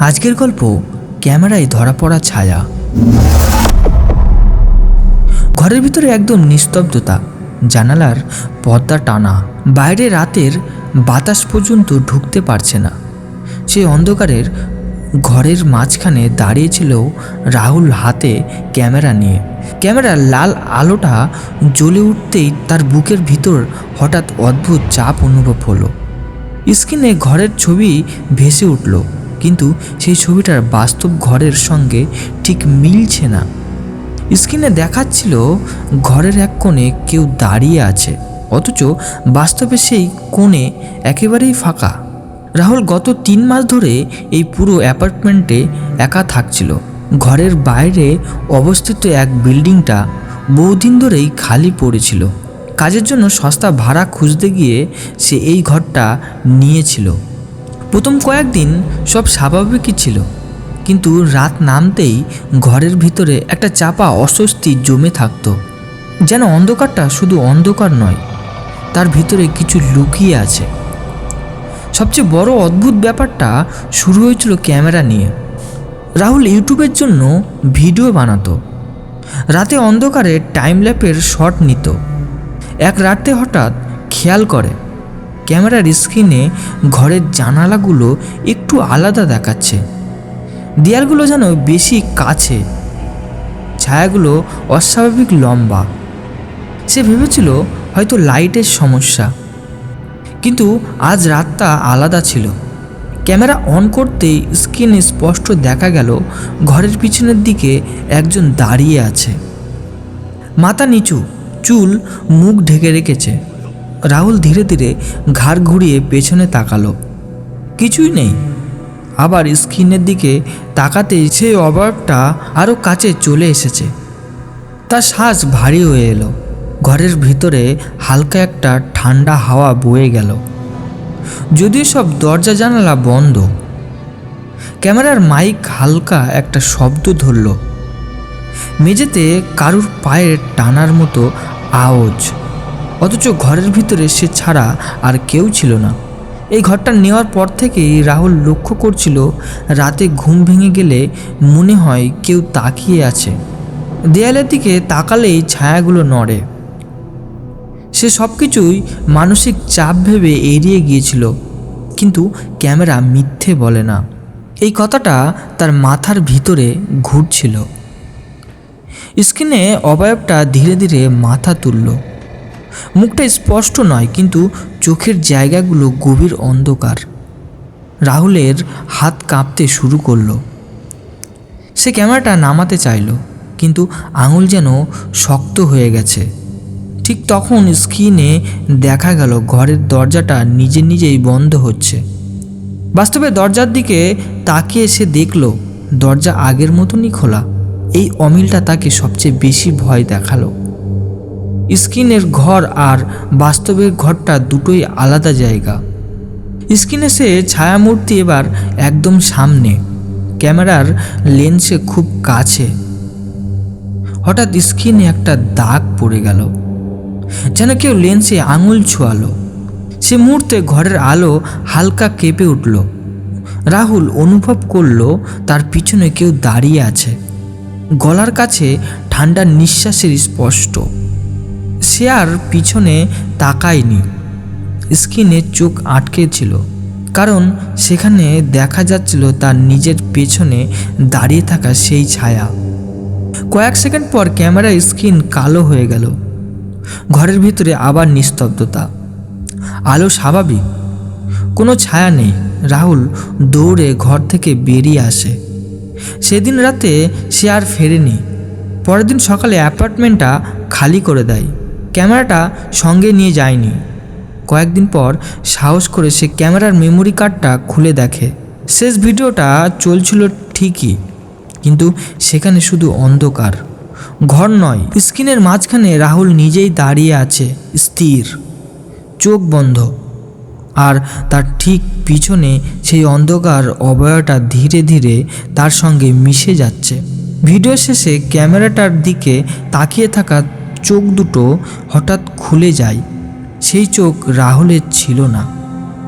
আজকের গল্প ক্যামেরায় ধরা পড়া ছায়া। ঘরের ভিতরে একদম নিস্তব্ধতা, জানালার পর্দা টানা, বাইরে রাতের বাতাস পর্যন্ত ঢুকতে পারছে না। সেই অন্ধকারের ঘরের মাঝখানে দাঁড়িয়েছিল রাহুল, হাতে ক্যামেরা নিয়ে। ক্যামেরার লাল আলোটা জ্বলে উঠতেই তার বুকের ভিতর হঠাৎ অদ্ভুত চাপ অনুভব হলো। স্ক্রিনে ঘরের ছবি ভেসে উঠল, কিন্তু সেই ছবিটার বাস্তব ঘরের সঙ্গে ঠিক মিলছে না। স্ক্রিনে দেখাচ্ছিল ঘরের এক কোণে কেউ দাঁড়িয়ে আছে, অথচ বাস্তবে সেই কোণে একেবারেই ফাঁকা। রাহুল গত 3 মাস ধরে এই পুরো অ্যাপার্টমেন্টে একা থাকছিল। ঘরের বাইরে অবস্থিত এক বিল্ডিংটা বহুদিন ধরেই খালি পড়েছিল। কাজের জন্য সস্তা ভাড়া খুঁজতে গিয়ে সে এই ঘরটা নিয়েছিল। প্রথম কয়েকদিন সব স্বাভাবিকই ছিল, কিন্তু রাত নামতেই ঘরের ভিতরে একটা চাপা অস্বস্তি জমে থাকতো। যেন অন্ধকারটা শুধু অন্ধকার নয়, তার ভিতরে কিছু লুকিয়ে আছে। সবচেয়ে বড় অদ্ভুত ব্যাপারটা শুরু হয়েছিল ক্যামেরা নিয়ে। রাহুল ইউটিউবের জন্য ভিডিও বানাতো, রাতে অন্ধকারে টাইম ল্যাপের শট নিত। এক রাতে হঠাৎ খেয়াল করে ক্যামেরার স্ক্রিনে ঘরের জানালাগুলো একটু আলাদা দেখাচ্ছে, দেয়ালগুলো যেন বেশি কাছে, ছায়াগুলো অস্বাভাবিক লম্বা। সে ভেবেছিল হয়তো লাইটের সমস্যা, কিন্তু আজ রাতটা আলাদা ছিল। ক্যামেরা অন করতেই স্ক্রিনে স্পষ্ট দেখা গেল ঘরের পিছনের দিকে একজন দাঁড়িয়ে আছে, মাথা নিচু, চুল মুখ ঢেকে রেখেছে। রাহুল ধীরে ধীরে ঘাড় ঘুরিয়ে পেছনে তাকালো, কিছুই নেই। আবার স্ক্রিনের দিকে তাকাতেই সেই অবয়বটা আরও কাছে চলে এসেছে। তার শ্বাস ভারী হয়ে এলো। ঘরের ভিতরে হালকা একটা ঠান্ডা হাওয়া বয়ে গেল, যদিও সব দরজা জানালা বন্ধ। ক্যামেরার মাইক হালকা একটা শব্দ ধরল, মেঝেতে কারুর পায়ের টানার মতো আওয়াজ, অথচ ঘরের ভিতরে সে ছাড়া আর কেউ ছিল না। এই ঘরটা নেওয়ার পর থেকেই রাহুল লক্ষ্য করছিল রাতে ঘুম ভেঙে গেলে মনে হয় কেউ তাকিয়ে আছে। দেয়ালের দিকে তাকালেই ছায়াগুলো নড়ে। সে সব কিছুই মানসিক চাপ ভেবে এড়িয়ে গিয়েছিল, কিন্তু ক্যামেরা মিথ্যে বলে না, এই কথাটা তার মাথার ভিতরে ঘুরছিল। স্ক্রিনে অবয়বটা ধীরে ধীরে মাথা তুলল। মুখটা স্পষ্ট নয়, কিন্তু চোখের জায়গাগুলো গভীর অন্ধকার। রাহুলের হাত কাঁপতে শুরু করলো। সে ক্যামেরাটা নামাতে চাইল, কিন্তু আঙুল যেন শক্ত হয়ে গেছে। ঠিক তখন স্ক্রিনে দেখা গেল ঘরের দরজাটা নিজে নিজেই বন্ধ হচ্ছে। বাস্তবে দরজার দিকে তাকিয়ে সে দেখল দরজা আগের মতনই খোলা। এই অমিলটা তাকে সবচেয়ে বেশি ভয় দেখালো। স্ক্রিনের ঘর আর বাস্তবের ঘরটা দুটোই আলাদা জায়গা। স্ক্রিনে সে ছায়ামূর্তি এবার একদম সামনে, ক্যামেরার লেন্সে খুব কাছে। হঠাৎ স্ক্রিনে একটা দাগ পড়ে গেল, যেন কেউ লেন্সে আঙুল ছোঁয়ালো। সে মুহূর্তে ঘরের আলো হালকা কেঁপে উঠল। রাহুল অনুভব করল তার পিছনে কেউ দাঁড়িয়ে আছে, গলার কাছে ঠান্ডা নিঃশ্বাসের স্পষ্ট। সে আর পিছনে তাকায়নি। স্ক্রিনে চোখ আটকে ছিল, কারণ সেখানে দেখা যাচ্ছিল তার নিজের পেছনে দাঁড়িয়ে থাকা সেই ছায়া। কয়েক সেকেন্ড পর ক্যামেরার স্ক্রিন কালো হয়ে গেল। ঘরের ভিতরে আবার নিস্তব্ধতা, আলো স্বাভাবিক, কোনো ছায়া নেই। রাহুল দৌড়ে ঘর থেকে বেরিয়ে আসে। সেদিন রাতে সে আর ফেরেনি। পরের দিন সকালে অ্যাপার্টমেন্টটা খালি করে দেয়। ক্যামেরাটা সঙ্গে নিয়ে যায়নি। কয়েকদিন পর সাহস করে সে ক্যামেরার মেমোরি কার্ডটা খুলে দেখে। শেষ ভিডিওটা চলছিল ঠিকই, কিন্তু সেখানে শুধু অন্ধকার, ঘর নয়। স্ক্রিনের মাঝখানে রাহুল নিজেই দাঁড়িয়ে আছে, স্থির, চোখ বন্ধ। আর তার ঠিক পিছনে সেই অন্ধকার অবয়বটা ধীরে ধীরে তার সঙ্গে মিশে যাচ্ছে। ভিডিও শেষে ক্যামেরাটার দিকে তাকিয়ে থাকা চোখ দুটো হঠাৎ খুলে যায়। সেই চোখ রাহুলের ছিল না।